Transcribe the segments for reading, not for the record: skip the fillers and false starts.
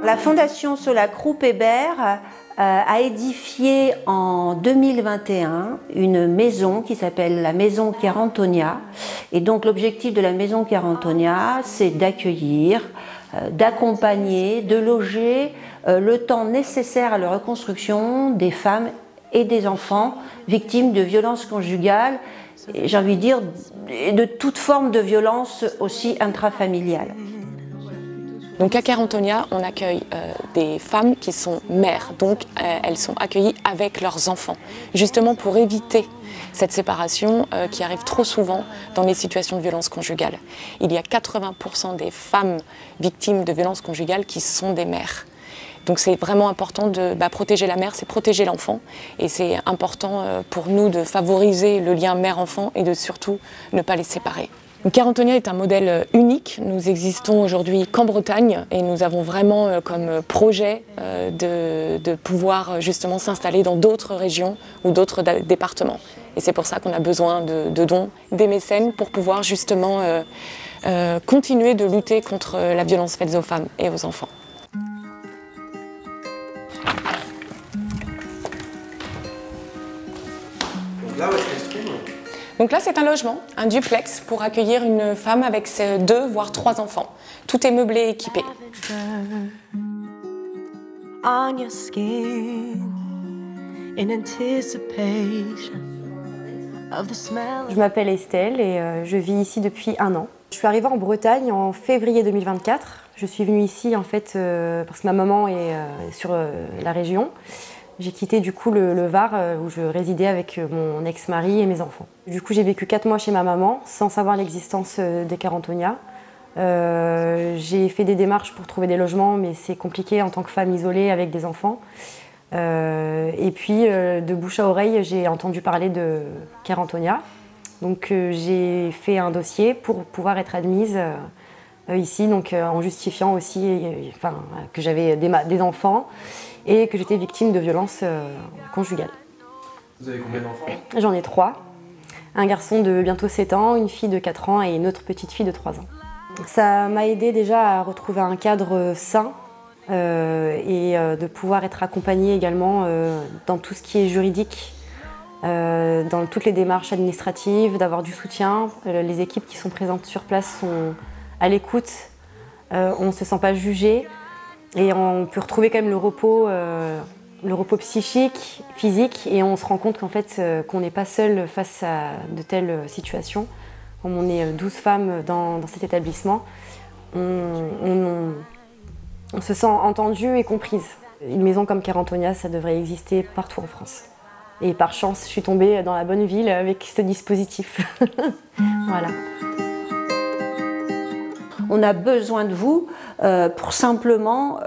La Fondation Solacrou-Pébert a édifié en 2021 une maison qui s'appelle la Maison Carantonia. Et donc l'objectif de la Maison Carantonia, c'est d'accueillir, d'accompagner, de loger le temps nécessaire à la reconstruction des femmes et des enfants victimes de violences conjugales, et j'ai envie de dire de toute forme de violence aussi intrafamiliale. Donc à Carantonia, on accueille des femmes qui sont mères, donc elles sont accueillies avec leurs enfants, justement pour éviter cette séparation qui arrive trop souvent dans les situations de violence conjugale. Il y a 80% des femmes victimes de violences conjugales qui sont des mères. Donc c'est vraiment important de protéger la mère, c'est protéger l'enfant, et c'est important pour nous de favoriser le lien mère-enfant et de surtout ne pas les séparer. Carantonia est un modèle unique. Nous existons aujourd'hui qu'en Bretagne et nous avons vraiment comme projet de pouvoir justement s'installer dans d'autres régions ou d'autres départements. Et c'est pour ça qu'on a besoin de dons, des mécènes pour pouvoir justement continuer de lutter contre la violence faite aux femmes et aux enfants. Là, où est-ce qu'elle se trouve ? Donc là, c'est un logement, un duplex pour accueillir une femme avec ses 2 voire 3 enfants. Tout est meublé et équipé. Je m'appelle Estelle et je vis ici depuis 1 an. Je suis arrivée en Bretagne en février 2024. Je suis venue ici en fait parce que ma maman est sur la région. J'ai quitté du coup le Var où je résidais avec mon ex-mari et mes enfants. Du coup, j'ai vécu 4 mois chez ma maman sans savoir l'existence des Carantonia. J'ai fait des démarches pour trouver des logements, mais c'est compliqué en tant que femme isolée avec des enfants. Et puis, de bouche à oreille, j'ai entendu parler de Carantonia. Donc, j'ai fait un dossier pour pouvoir être admise ici, donc en justifiant aussi que j'avais des enfants et que j'étais victime de violences conjugales. Vous avez combien d'enfants ? J'en ai 3. Un garçon de bientôt 7 ans, une fille de 4 ans et une autre petite fille de 3 ans. Ça m'a aidé déjà à retrouver un cadre sain et de pouvoir être accompagnée également dans tout ce qui est juridique, dans toutes les démarches administratives, d'avoir du soutien. Les équipes qui sont présentes sur place sont à l'écoute, on ne se sent pas jugé. Et on peut retrouver quand même le repos psychique, physique, et on se rend compte qu'en fait, qu'on n'est pas seul face à de telles situations. Comme on est 12 femmes dans cet établissement, on se sent entendue et comprise. Une maison comme Carantonia, ça devrait exister partout en France. Et par chance, je suis tombée dans la bonne ville avec ce dispositif. Voilà. On a besoin de vous pour simplement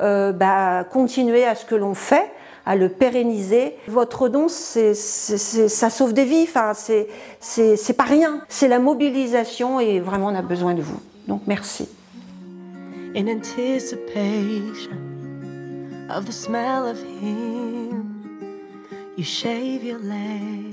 continuer à ce que l'on fait, à le pérenniser. Votre don, ça sauve des vies, c'est pas rien. C'est la mobilisation et vraiment on a besoin de vous. Donc merci. In anticipation of the smell of him, you shave your legs.